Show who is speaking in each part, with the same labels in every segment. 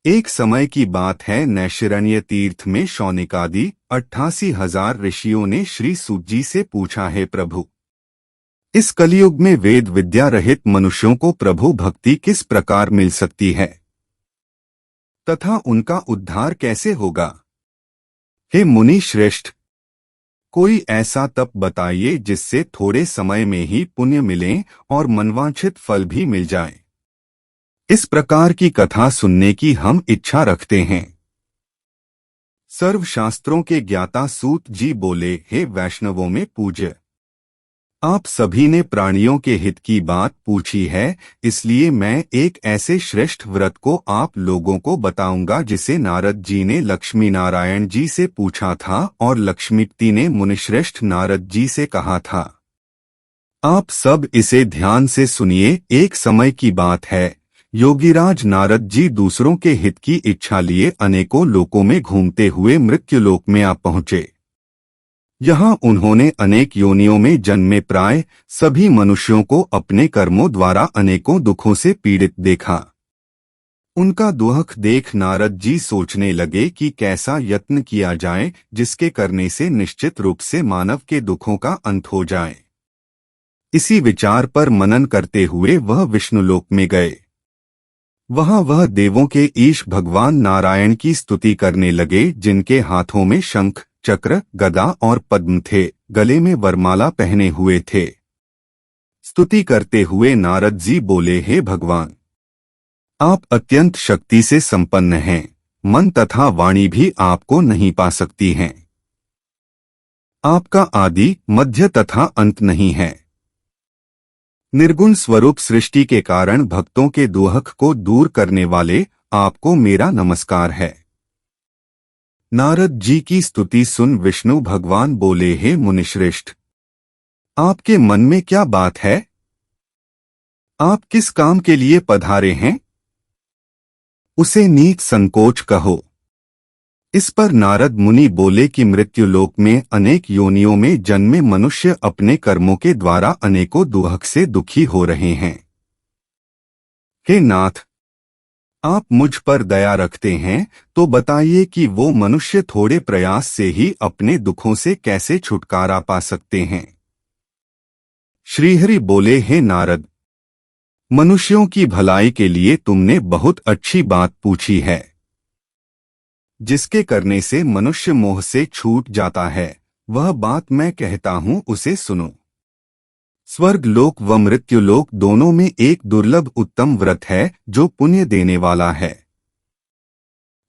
Speaker 1: एक समय की बात है, नैशिरण्य तीर्थ में शौनिकादि 88,000 ऋषियों ने श्री सूत जी से पूछा, है प्रभु, इस कलयुग में वेद विद्या रहित मनुष्यों को प्रभु भक्ति किस प्रकार मिल सकती है तथा उनका उद्धार कैसे होगा। हे मुनि श्रेष्ठ, कोई ऐसा तप बताइए जिससे थोड़े समय में ही पुण्य मिले और मनवांछित फल भी मिल जाए। इस प्रकार की कथा सुनने की हम इच्छा रखते हैं। सर्वशास्त्रों के ज्ञाता सूत जी बोले, हे वैष्णवों में पूज्य, आप सभी ने प्राणियों के हित की बात पूछी है, इसलिए मैं एक ऐसे श्रेष्ठ व्रत को आप लोगों को बताऊंगा जिसे नारद जी ने लक्ष्मी नारायण जी से पूछा था और लक्ष्मीपति ने मुनिश्रेष्ठ नारद जी से कहा था। आप सब इसे ध्यान से सुनिए। एक समय की बात है, योगीराज नारद जी दूसरों के हित की इच्छा लिए अनेकों लोकों में घूमते हुए मृत्युलोक में आ पहुंचे। यहाँ उन्होंने अनेक योनियों में जन्मे प्राय सभी मनुष्यों को अपने कर्मों द्वारा अनेकों दुखों से पीड़ित देखा। उनका दुख देख नारद जी सोचने लगे कि कैसा यत्न किया जाए जिसके करने से निश्चित रूप से मानव के दुखों का अंत हो जाए। इसी विचार पर मनन करते हुए वह विष्णुलोक में गए। वहां वह देवों के ईश भगवान नारायण की स्तुति करने लगे, जिनके हाथों में शंख, चक्र, गदा और पद्म थे, गले में वरमाला पहने हुए थे। स्तुति करते हुए नारद जी बोले, हे भगवान, आप अत्यंत शक्ति से संपन्न हैं, मन तथा वाणी भी आपको नहीं पा सकती हैं। आपका आदि, मध्य तथा अंत नहीं है। निर्गुण स्वरूप सृष्टि के कारण भक्तों के दुख को दूर करने वाले आपको मेरा नमस्कार है। नारद जी की स्तुति सुन विष्णु भगवान बोले, हे मुनिश्रेष्ठ, आपके मन में क्या बात है? आप किस काम के लिए पधारे हैं? उसे नीच संकोच कहो। इस पर नारद मुनि बोले कि मृत्युलोक में अनेक योनियों में जन्मे मनुष्य अपने कर्मों के द्वारा अनेकों दुख से दुखी हो रहे हैं। हे नाथ, आप मुझ पर दया रखते हैं तो बताइए कि वो मनुष्य थोड़े प्रयास से ही अपने दुखों से कैसे छुटकारा पा सकते हैं। श्रीहरि बोले, हे नारद, मनुष्यों की भलाई के लिए तुमने बहुत अच्छी बात पूछी है। जिसके करने से मनुष्य मोह से छूट जाता है, वह बात मैं कहता हूं, उसे सुनो। स्वर्ग लोक व मृत्युलोक दोनों में एक दुर्लभ उत्तम व्रत है जो पुण्य देने वाला है।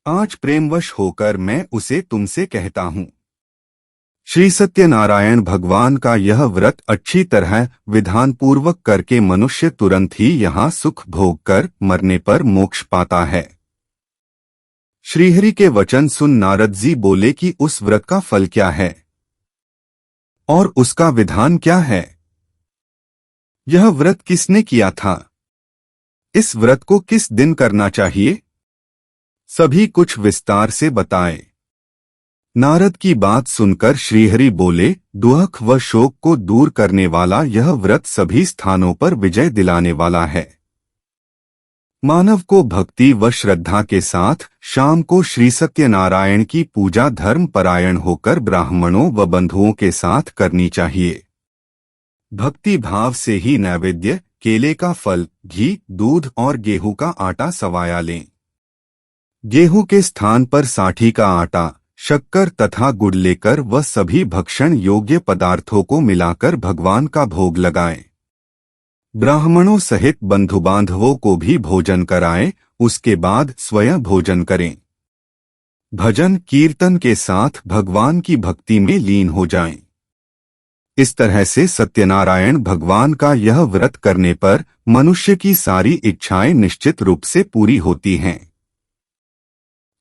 Speaker 1: आज प्रेमवश होकर मैं उसे तुमसे कहता हूं। श्री सत्यनारायण भगवान का यह व्रत अच्छी तरह विधान पूर्वक करके मनुष्य तुरंत ही यहाँ सुख भोग कर मरने पर मोक्ष पाता है। श्रीहरि के वचन सुन नारद जी बोले कि उस व्रत का फल क्या है और उसका विधान क्या है? यह व्रत किसने किया था? इस व्रत को किस दिन करना चाहिए? सभी कुछ विस्तार से बताए। नारद की बात सुनकर श्रीहरि बोले, दुख व शोक को दूर करने वाला यह व्रत सभी स्थानों पर विजय दिलाने वाला है। मानव को भक्ति व श्रद्धा के साथ शाम को श्री सत्यनारायण की पूजा धर्म परायण होकर ब्राह्मणों व बंधुओं के साथ करनी चाहिए। भक्ति भाव से ही नैवेद्य, केले का फल, घी, दूध और गेहूं का आटा सवाया लें। गेहूं के स्थान पर साठी का आटा, शक्कर तथा गुड़ लेकर वह सभी भक्षण योग्य पदार्थों को मिलाकर भगवान का भोग लगाएं। ब्राह्मणों सहित बंधु बांधवों को भी भोजन कराएं, उसके बाद स्वयं भोजन करें। भजन कीर्तन के साथ भगवान की भक्ति में लीन हो जाएं। इस तरह से सत्यनारायण भगवान का यह व्रत करने पर मनुष्य की सारी इच्छाएं निश्चित रूप से पूरी होती हैं।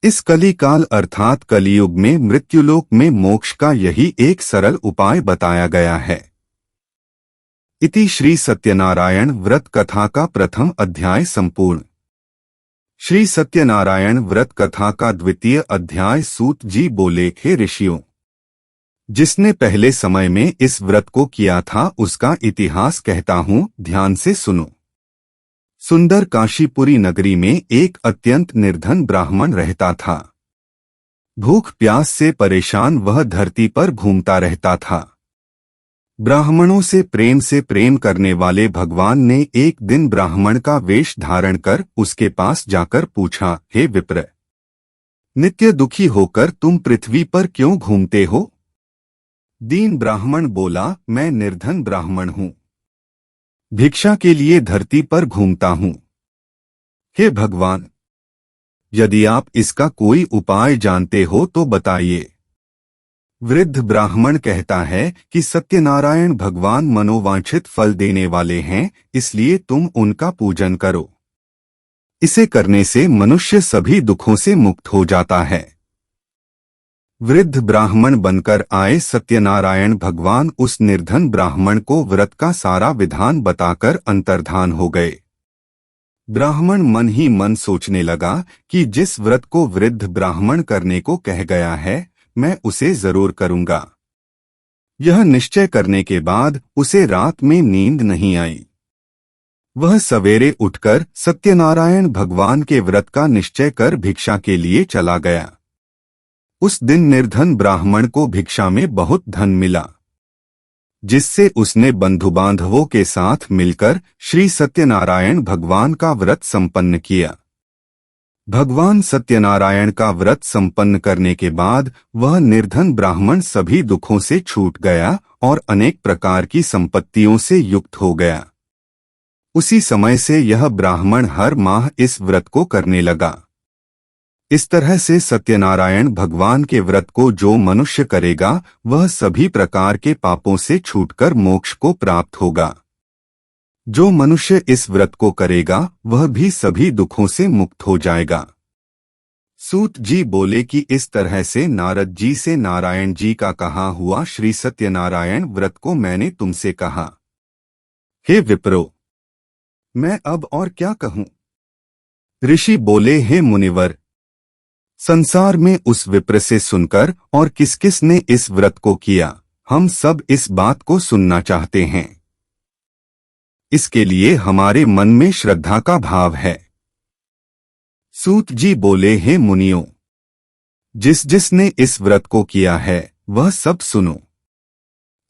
Speaker 1: इस कलिकाल अर्थात कलियुग में मृत्युलोक में मोक्ष का यही एक सरल उपाय बताया गया है। इति श्री सत्यनारायण व्रत कथा का प्रथम अध्याय संपूर्ण। श्री सत्यनारायण व्रत कथा का द्वितीय अध्याय। सूत जी बोले, हे ऋषियों, जिसने पहले समय में इस व्रत को किया था उसका इतिहास कहता हूँ, ध्यान से सुनो। सुंदर काशीपुरी नगरी में एक अत्यंत निर्धन ब्राह्मण रहता था। भूख प्यास से परेशान वह धरती पर घूमता रहता था। ब्राह्मणों से प्रेम करने वाले भगवान ने एक दिन ब्राह्मण का वेश धारण कर उसके पास जाकर पूछा, हे विप्र, नित्य दुखी होकर तुम पृथ्वी पर क्यों घूमते हो? दीन ब्राह्मण बोला, मैं निर्धन ब्राह्मण हूँ, भिक्षा के लिए धरती पर घूमता हूँ। हे भगवान, यदि आप इसका कोई उपाय जानते हो तो बताइए। वृद्ध ब्राह्मण कहता है कि सत्यनारायण भगवान मनोवांछित फल देने वाले हैं, इसलिए तुम उनका पूजन करो। इसे करने से मनुष्य सभी दुखों से मुक्त हो जाता है। वृद्ध ब्राह्मण बनकर आए सत्यनारायण भगवान उस निर्धन ब्राह्मण को व्रत का सारा विधान बताकर अंतर्धान हो गए। ब्राह्मण मन ही मन सोचने लगा कि जिस व्रत को वृद्ध ब्राह्मण करने को कह गया है, मैं उसे जरूर करूंगा। यह निश्चय करने के बाद उसे रात में नींद नहीं आई। वह सवेरे उठकर सत्यनारायण भगवान के व्रत का निश्चय कर भिक्षा के लिए चला गया। उस दिन निर्धन ब्राह्मण को भिक्षा में बहुत धन मिला, जिससे उसने बंधु बांधवों के साथ मिलकर श्री सत्यनारायण भगवान का व्रत संपन्न किया। भगवान सत्यनारायण का व्रत संपन्न करने के बाद वह निर्धन ब्राह्मण सभी दुखों से छूट गया और अनेक प्रकार की संपत्तियों से युक्त हो गया। उसी समय से यह ब्राह्मण हर माह इस व्रत को करने लगा। इस तरह से सत्यनारायण भगवान के व्रत को जो मनुष्य करेगा वह सभी प्रकार के पापों से छूटकर मोक्ष को प्राप्त होगा। जो मनुष्य इस व्रत को करेगा वह भी सभी दुखों से मुक्त हो जाएगा। सूत जी बोले कि इस तरह से नारद जी से नारायण जी का कहा हुआ श्री सत्यनारायण व्रत को मैंने तुमसे कहा। हे विप्रो, मैं अब और क्या कहूँ? ऋषि बोले, हे मुनिवर, संसार में उस विप्र से सुनकर और किस किस ने इस व्रत को किया, हम सब इस बात को सुनना चाहते हैं। इसके लिए हमारे मन में श्रद्धा का भाव है। सूत जी बोले, हे मुनियों, जिस जिसने इस व्रत को किया है वह सब सुनो।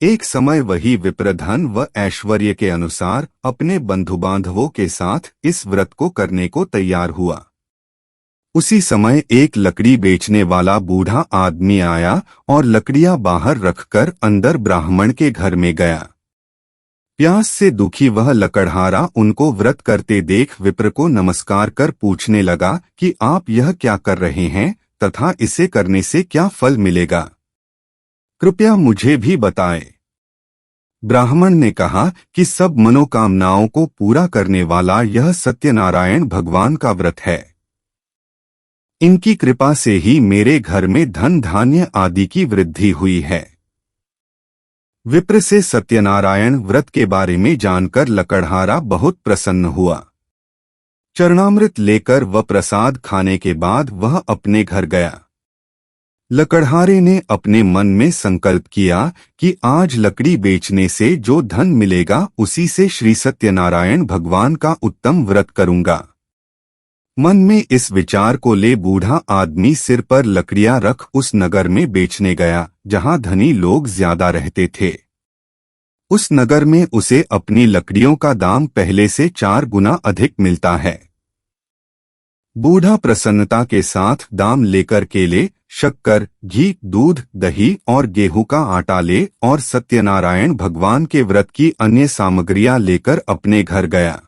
Speaker 1: एक समय वही विप्र धन व ऐश्वर्य के अनुसार अपने बंधु बांधवों के साथ इस व्रत को करने को तैयार हुआ। उसी समय एक लकड़ी बेचने वाला बूढ़ा आदमी आया और लकड़ियां बाहर रखकर अंदर ब्राह्मण के घर में गया। प्यास से दुखी वह लकड़हारा उनको व्रत करते देख विप्र को नमस्कार कर पूछने लगा कि आप यह क्या कर रहे हैं तथा इसे करने से क्या फल मिलेगा, कृपया मुझे भी बताएं। ब्राह्मण ने कहा कि सब मनोकामनाओं को पूरा करने वाला यह सत्यनारायण भगवान का व्रत है। इनकी कृपा से ही मेरे घर में धन धान्य आदि की वृद्धि हुई है। विप्र से सत्यनारायण व्रत के बारे में जानकर लकड़हारा बहुत प्रसन्न हुआ। चरणामृत लेकर व प्रसाद खाने के बाद वह अपने घर गया। लकड़हारे ने अपने मन में संकल्प किया कि आज लकड़ी बेचने से जो धन मिलेगा उसी से श्री सत्यनारायण भगवान का उत्तम व्रत करूंगा। मन में इस विचार को ले बूढ़ा आदमी सिर पर लकड़ियां रख उस नगर में बेचने गया जहां धनी लोग ज्यादा रहते थे। उस नगर में उसे अपनी लकड़ियों का दाम पहले से 4 गुना अधिक मिलता है। बूढ़ा प्रसन्नता के साथ दाम लेकर केले, शक्कर, घी, दूध, दही और गेहूं का आटा ले और सत्यनारायण भगवान के व्रत की अन्य सामग्रियां लेकर अपने घर गया।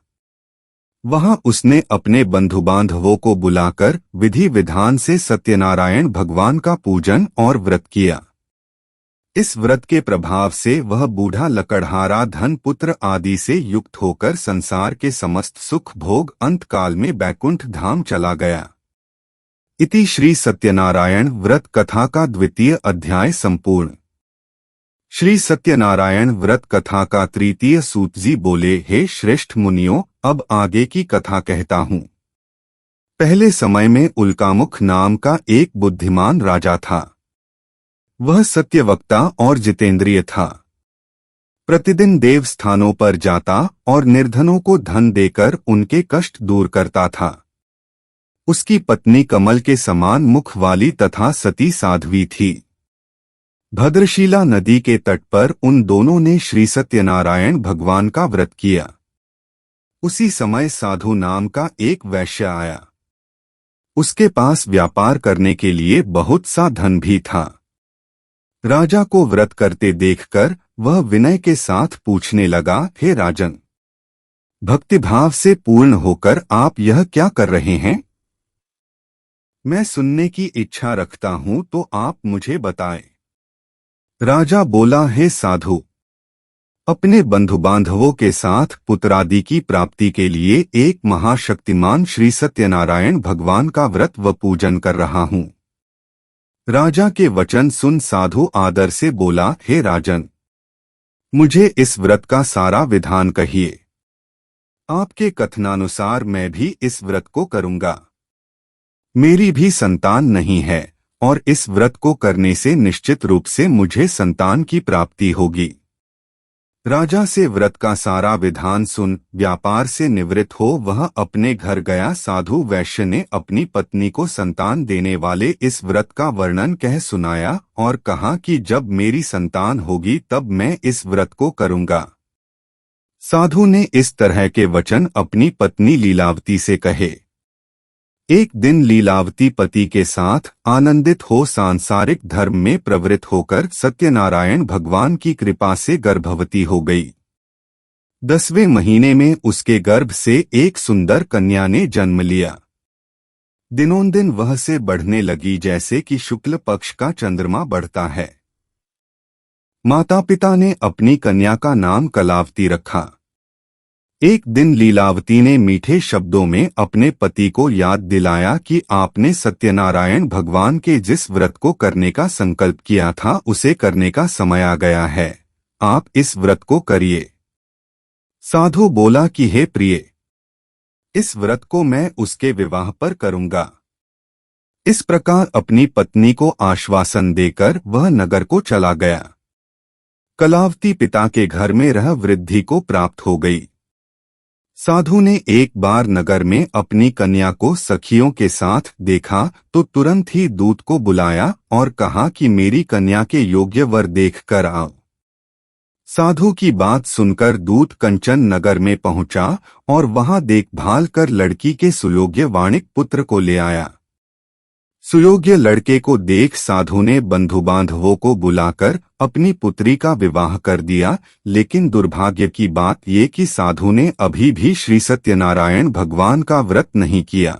Speaker 1: वहां उसने अपने बंधु बांधवों को बुलाकर विधि विधान से सत्यनारायण भगवान का पूजन और व्रत किया। इस व्रत के प्रभाव से वह बूढ़ा लकड़हारा धन पुत्र आदि से युक्त होकर संसार के समस्त सुख भोग अंतकाल में बैकुंठ धाम चला गया। इति श्री सत्यनारायण व्रत कथा का 2वां अध्याय संपूर्ण। श्री सत्यनारायण व्रत कथा का 3 सूत जी बोले, हे श्रेष्ठ मुनियों, अब आगे की कथा कहता हूँ। पहले समय में उल्कामुख नाम का एक बुद्धिमान राजा था। वह सत्यवक्ता और जितेंद्रिय था। प्रतिदिन देव स्थानों पर जाता और निर्धनों को धन देकर उनके कष्ट दूर करता था। उसकी पत्नी कमल के समान मुख वाली तथा सती साध्वी थी। भद्रशिला नदी के तट पर उन दोनों ने श्री सत्यनारायण भगवान का व्रत किया। उसी समय साधु नाम का एक वैश्य आया। उसके पास व्यापार करने के लिए बहुत सा धन भी था। राजा को व्रत करते देखकर वह विनय के साथ पूछने लगा, हे राजन, भक्तिभाव से पूर्ण होकर आप यह क्या कर रहे हैं? मैं सुनने की इच्छा रखता हूं तो आप मुझे बताएं। राजा बोला, हे साधु, अपने बंधु बांधवों के साथ पुत्रादि की प्राप्ति के लिए एक महाशक्तिमान श्री सत्यनारायण भगवान का व्रत व पूजन कर रहा हूं। राजा के वचन सुन साधु आदर से बोला, हे राजन, मुझे इस व्रत का सारा विधान कहिए। आपके कथनानुसार मैं भी इस व्रत को करूंगा। मेरी भी संतान नहीं है और इस व्रत को करने से निश्चित रूप से मुझे संतान की प्राप्ति होगी। राजा से व्रत का सारा विधान सुन व्यापार से निवृत्त हो वह अपने घर गया। साधु वैश्य ने अपनी पत्नी को संतान देने वाले इस व्रत का वर्णन कह सुनाया और कहा कि जब मेरी संतान होगी तब मैं इस व्रत को करूंगा। साधु ने इस तरह के वचन अपनी पत्नी लीलावती से कहे। एक दिन लीलावती पति के साथ आनंदित हो सांसारिक धर्म में प्रवृत्त होकर सत्यनारायण भगवान की कृपा से गर्भवती हो गई। 10वें महीने में उसके गर्भ से एक सुंदर कन्या ने जन्म लिया। दिनोंदिन वह से बढ़ने लगी जैसे कि शुक्ल पक्ष का चंद्रमा बढ़ता है। माता पिता ने अपनी कन्या का नाम कलावती रखा। एक दिन लीलावती ने मीठे शब्दों में अपने पति को याद दिलाया कि आपने सत्यनारायण भगवान के जिस व्रत को करने का संकल्प किया था उसे करने का समय आ गया है। आप इस व्रत को करिए। साधु बोला कि हे प्रिय, इस व्रत को मैं उसके विवाह पर करूंगा। इस प्रकार अपनी पत्नी को आश्वासन देकर वह नगर को चला गया। कलावती पिता के घर में रह वृद्धि को प्राप्त हो गई। साधु ने एक बार नगर में अपनी कन्या को सखियों के साथ देखा तो तुरंत ही दूत को बुलाया और कहा कि मेरी कन्या के योग्य वर देख कर आओ। साधु की बात सुनकर दूत कंचन नगर में पहुंचा और वहां देखभाल कर लड़की के सुयोग्य वाणिक पुत्र को ले आया। सुयोग्य लड़के को देख साधु ने बंधु बांधवों को बुलाकर अपनी पुत्री का विवाह कर दिया। लेकिन दुर्भाग्य की बात ये कि साधु ने अभी भी श्री सत्यनारायण भगवान का व्रत नहीं किया।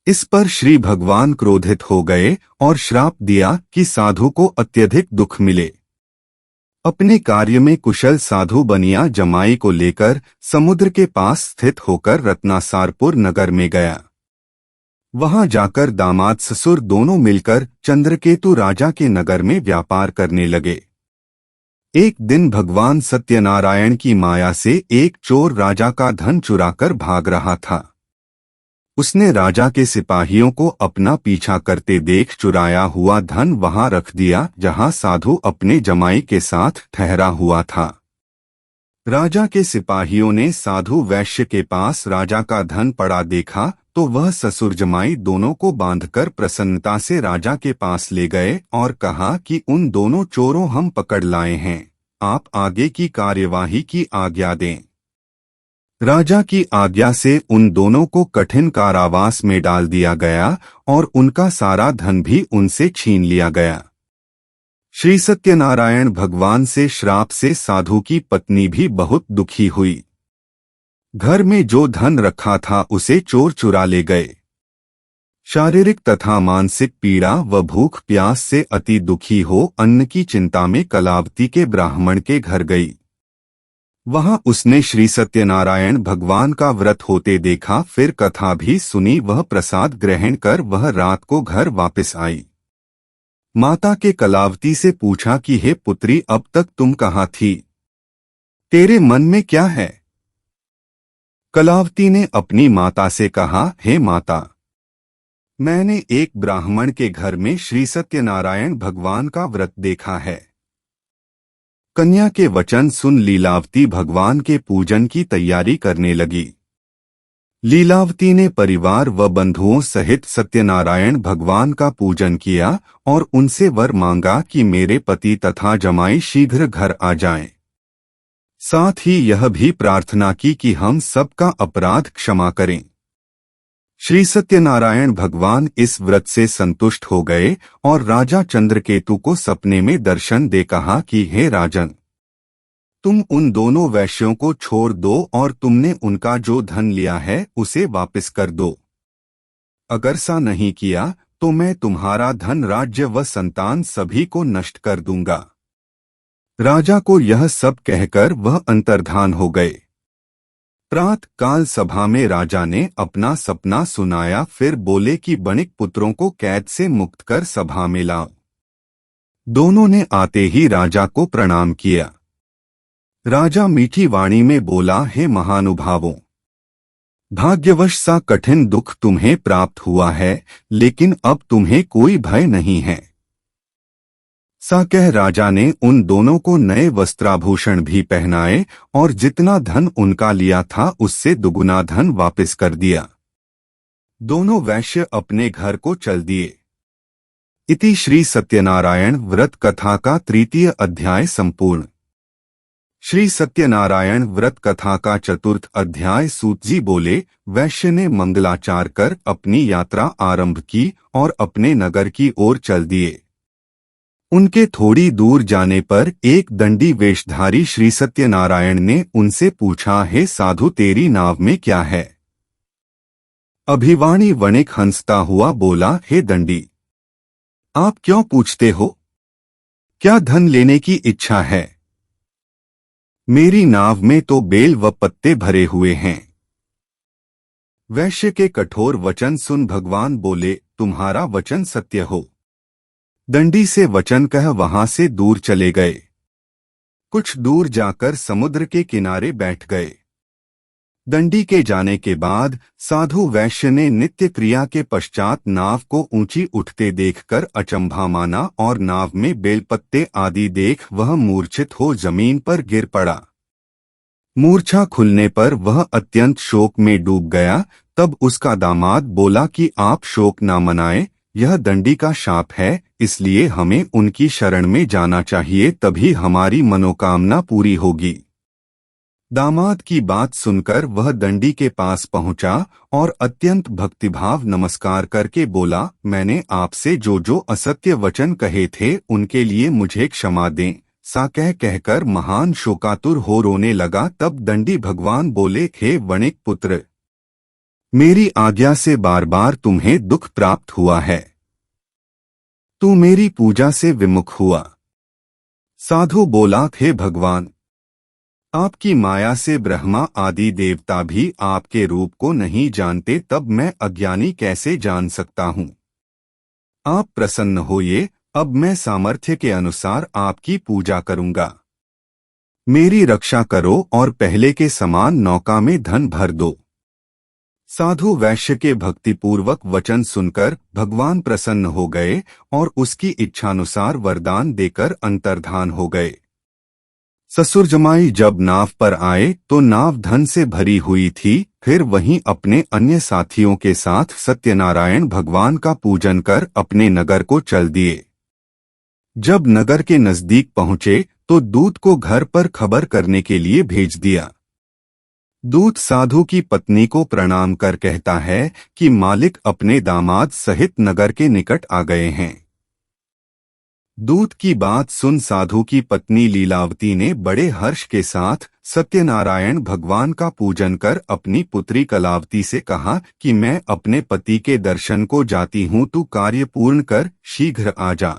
Speaker 1: इस पर श्री भगवान क्रोधित हो गए और श्राप दिया कि साधु को अत्यधिक दुख मिले। अपने कार्य में कुशल साधु बनिया जमाई को लेकर समुद्र के पास स्थित होकर रत्नासारपुर नगर में गया। वहां जाकर दामाद ससुर दोनों मिलकर चंद्रकेतु राजा के नगर में व्यापार करने लगे। एक दिन भगवान सत्यनारायण की माया से एक चोर राजा का धन चुराकर भाग रहा था। उसने राजा के सिपाहियों को अपना पीछा करते देख चुराया हुआ धन वहां रख दिया जहां साधु अपने जमाई के साथ ठहरा हुआ था। राजा के सिपाहियों ने साधु वैश्य के पास राजा का धन पड़ा देखा तो वह ससुर जमाई दोनों को बांधकर प्रसन्नता से राजा के पास ले गए और कहा कि उन दोनों चोरों हम पकड़ लाए हैं, आप आगे की कार्यवाही की आज्ञा दें। राजा की आज्ञा से उन दोनों को कठिन कारावास में डाल दिया गया और उनका सारा धन भी उनसे छीन लिया गया। श्री सत्यनारायण भगवान से श्राप से साधु की पत्नी भी बहुत दुखी हुई। घर में जो धन रखा था उसे चोर चुरा ले गए। शारीरिक तथा मानसिक पीड़ा व भूख प्यास से अति दुखी हो अन्न की चिंता में कलावती के ब्राह्मण के घर गई। वहां उसने श्री सत्यनारायण भगवान का व्रत होते देखा, फिर कथा भी सुनी। वह प्रसाद ग्रहण कर वह रात को घर वापस आई। माता के कलावती से पूछा कि हे पुत्री, अब तक तुम कहाँ थी? तेरे मन में क्या है? कलावती ने अपनी माता से कहा, हे माता, मैंने एक ब्राह्मण के घर में श्री सत्यनारायण भगवान का व्रत देखा है। कन्या के वचन सुन लीलावती भगवान के पूजन की तैयारी करने लगी। लीलावती ने परिवार व बंधुओं सहित सत्यनारायण भगवान का पूजन किया और उनसे वर मांगा कि मेरे पति तथा जमाई शीघ्र घर आ जाएं। साथ ही यह भी प्रार्थना की कि हम सबका अपराध क्षमा करें। श्री सत्यनारायण भगवान इस व्रत से संतुष्ट हो गए और राजा चंद्रकेतु को सपने में दर्शन दे कहा कि हे राजन, तुम उन दोनों वैश्यों को छोड़ दो और तुमने उनका जो धन लिया है उसे वापस कर दो। अगर सा नहीं किया तो मैं तुम्हारा धन, राज्य व संतान सभी को नष्ट कर दूंगा। राजा को यह सब कहकर वह अंतर्धान हो गए। प्रातः काल सभा में राजा ने अपना सपना सुनाया, फिर बोले कि बणिक पुत्रों को कैद से मुक्त कर सभा में लाओ। दोनों ने आते ही राजा को प्रणाम किया। राजा मीठी वाणी में बोला, हे महानुभावों, भाग्यवश सा कठिन दुख तुम्हें प्राप्त हुआ है, लेकिन अब तुम्हें कोई भय नहीं है। सा कह राजा ने उन दोनों को नए वस्त्राभूषण भी पहनाए और जितना धन उनका लिया था उससे दुगुना धन वापस कर दिया। दोनों वैश्य अपने घर को चल दिए। इति श्री सत्यनारायण व्रत कथा का 3 अध्याय संपूर्ण। श्री सत्यनारायण व्रत कथा का 4 अध्याय। सूत जी बोले, वैश्य ने मंगलाचार कर अपनी यात्रा आरंभ की और अपने नगर की ओर चल दिए। उनके थोड़ी दूर जाने पर एक दंडी वेशधारी श्री सत्यनारायण ने उनसे पूछा, हे साधु, तेरी नाव में क्या है? अभिवाणी वणिक हंसता हुआ बोला, हे दंडी, आप क्यों पूछते हो? क्या धन लेने की इच्छा है? मेरी नाव में तो बेल व पत्ते भरे हुए हैं। वैश्य के कठोर वचन सुन भगवान बोले, तुम्हारा वचन सत्य हो। दंडी से वचन कह वहां से दूर चले गए। कुछ दूर जाकर समुद्र के किनारे बैठ गए। दंडी के जाने के बाद साधु वैश्य ने नित्य क्रिया के पश्चात नाव को ऊंची उठते देखकर अचंभा माना और नाव में बेलपत्ते आदि देख वह मूर्छित हो जमीन पर गिर पड़ा। मूर्छा खुलने पर वह अत्यंत शोक में डूब गया। तब उसका दामाद बोला कि आप शोक न मनाएं, यह दंडी का शाप है, इसलिए हमें उनकी शरण में जाना चाहिए, तभी हमारी मनोकामना पूरी होगी। दामाद की बात सुनकर वह दंडी के पास पहुंचा और अत्यंत भक्तिभाव नमस्कार करके बोला, मैंने आपसे जो जो असत्य वचन कहे थे उनके लिए मुझे क्षमा दें। सा कहकर महान शोकातुर हो रोने लगा। तब दंडी भगवान बोले, हे वणिक पुत्र, मेरी आज्ञा से बार बार तुम्हें दुख प्राप्त हुआ है। तू मेरी पूजा से विमुख हुआ। साधु बोला, हे भगवान, आपकी माया से ब्रह्मा आदि देवता भी आपके रूप को नहीं जानते, तब मैं अज्ञानी कैसे जान सकता हूँ? आप प्रसन्न होइए, अब मैं सामर्थ्य के अनुसार आपकी पूजा करूँगा। मेरी रक्षा करो और पहले के समान नौका में धन भर दो। साधु वैश्य के भक्तिपूर्वक वचन सुनकर भगवान प्रसन्न हो गए और उसकी इच्छानुसार वरदान देकर अंतर्धान हो गए। ससुर जमाई जब नाव पर आए तो नाव धन से भरी हुई थी। फिर वहीं अपने अन्य साथियों के साथ सत्यनारायण भगवान का पूजन कर अपने नगर को चल दिए। जब नगर के नजदीक पहुंचे तो दूत को घर पर खबर करने के लिए भेज दिया। दूत साधु की पत्नी को प्रणाम कर कहता है कि मालिक अपने दामाद सहित नगर के निकट आ गए हैं। दूत की बात सुन साधु की पत्नी लीलावती ने बड़े हर्ष के साथ सत्यनारायण भगवान का पूजन कर अपनी पुत्री कलावती से कहा कि मैं अपने पति के दर्शन को जाती हूँ, तू कार्य पूर्ण कर शीघ्र आ जा।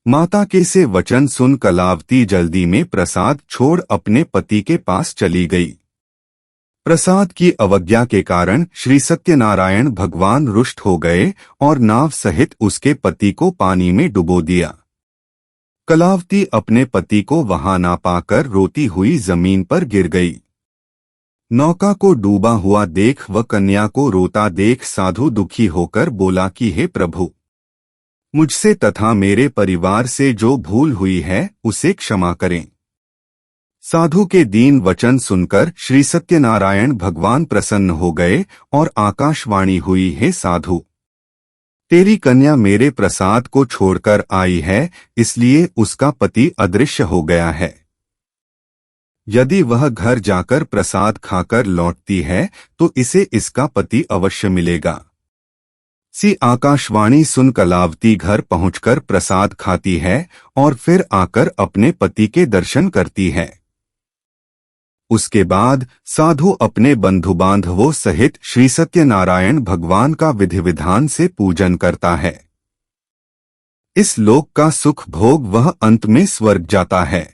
Speaker 1: माता के से वचन सुन कलावती जल्दी में प्रसाद छोड़ अपने पति के पास चली गई। प्रसाद की अवज्ञा के कारण श्री सत्यनारायण भगवान रुष्ट हो गए और नाव सहित उसके पति को पानी में डुबो दिया। कलावती अपने पति को वहां ना पाकर रोती हुई जमीन पर गिर गई। नौका को डूबा हुआ देख व कन्या को रोता देख साधु दुखी होकर बोला कि हे प्रभु, मुझसे तथा मेरे परिवार से जो भूल हुई है उसे क्षमा करें। साधु के दीन वचन सुनकर श्री सत्यनारायण भगवान प्रसन्न हो गए और आकाशवाणी हुई, हे साधु, तेरी कन्या मेरे प्रसाद को छोड़कर आई है, इसलिए उसका पति अदृश्य हो गया है। यदि वह घर जाकर प्रसाद खाकर लौटती है तो इसे इसका पति अवश्य मिलेगा। सी आकाशवाणी सुन कलावती घर पहुंचकर प्रसाद खाती है और फिर आकर अपने पति के दर्शन करती है। उसके बाद साधु अपने बंधु बांधवों सहित श्री सत्यनारायण भगवान का विधि विधान से पूजन करता है। इस लोक का सुख भोग वह अंत में स्वर्ग जाता है।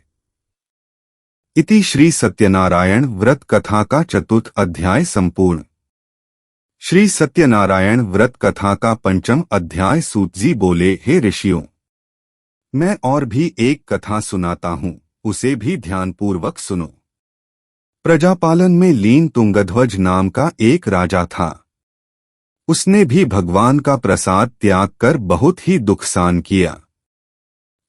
Speaker 1: इति श्री सत्यनारायण व्रत कथा का चतुर्थ अध्याय संपूर्ण। श्री सत्यनारायण व्रत कथा का पंचम अध्याय। सूत जी बोले, हे ऋषियों, मैं और भी एक कथा सुनाता हूँ, उसे भी ध्यानपूर्वक सुनो। प्रजापालन में लीन तुंगध्वज नाम का एक राजा था। उसने भी भगवान का प्रसाद त्याग कर बहुत ही दुख सहन किया।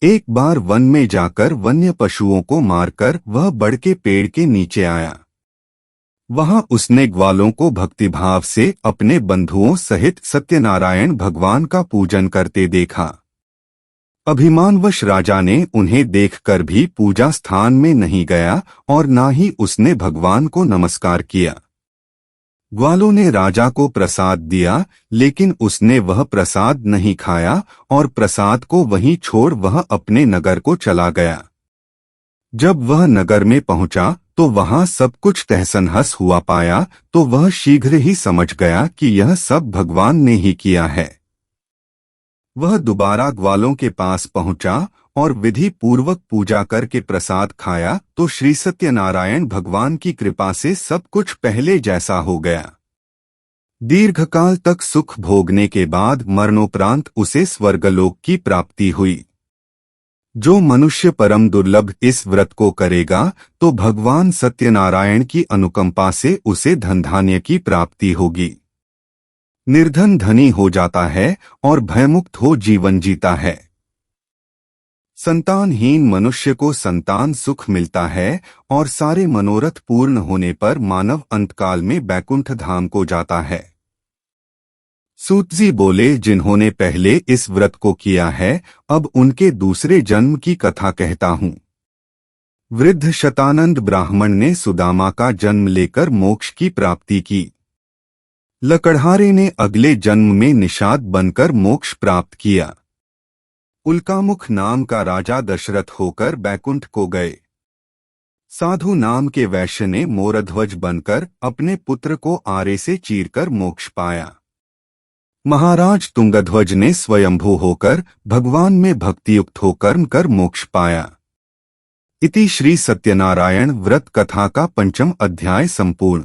Speaker 1: एक बार वन में जाकर वन्य पशुओं को मारकर वह बड़ के पेड़ के नीचे आया। वहां उसने ग्वालों को भक्तिभाव से अपने बंधुओं सहित सत्यनारायण भगवान का पूजन करते देखा। अभिमानवश राजा ने उन्हें देखकर भी पूजा स्थान में नहीं गया और ना ही उसने भगवान को नमस्कार किया। ग्वालों ने राजा को प्रसाद दिया, लेकिन उसने वह प्रसाद नहीं खाया और प्रसाद को वहीं छोड़ वह अपने नगर को चला गया। जब वह नगर में पहुंचा तो वहां सब कुछ तहस-नहस हुआ पाया, तो वह शीघ्र ही समझ गया कि यह सब भगवान ने ही किया है। वह दोबारा ग्वालों के पास पहुंचा और विधि पूर्वक पूजा करके प्रसाद खाया तो श्री सत्यनारायण भगवान की कृपा से सब कुछ पहले जैसा हो गया। दीर्घकाल तक सुख भोगने के बाद मरणोपरांत उसे स्वर्गलोक की प्राप्ति हुई। जो मनुष्य परम दुर्लभ इस व्रत को करेगा तो भगवान सत्यनारायण की अनुकंपा से उसे धन धान्य की प्राप्ति होगी। निर्धन धनी हो जाता है और भयमुक्त हो जीवन जीता है। संतानहीन मनुष्य को संतान सुख मिलता है और सारे मनोरथ पूर्ण होने पर मानव अंतकाल में बैकुंठ धाम को जाता है। सूत जी बोले, जिन्होंने पहले इस व्रत को किया है, अब उनके दूसरे जन्म की कथा कहता हूँ। वृद्ध शतानंद ब्राह्मण ने सुदामा का जन्म लेकर मोक्ष की प्राप्ति की। लकड़हारे ने अगले जन्म में निषाद बनकर मोक्ष प्राप्त किया। उल्कामुख नाम का राजा दशरथ होकर बैकुंठ को गए। साधु नाम के वैश्य ने मोरध्वज बनकर अपने पुत्र को आरे से चीरकर मोक्ष पाया। महाराज तुंगध्वज ने स्वयंभू होकर भगवान में भक्तियुक्त होकर कर मोक्ष पाया। इति श्री सत्यनारायण व्रत कथा का पंचम अध्याय संपूर्ण।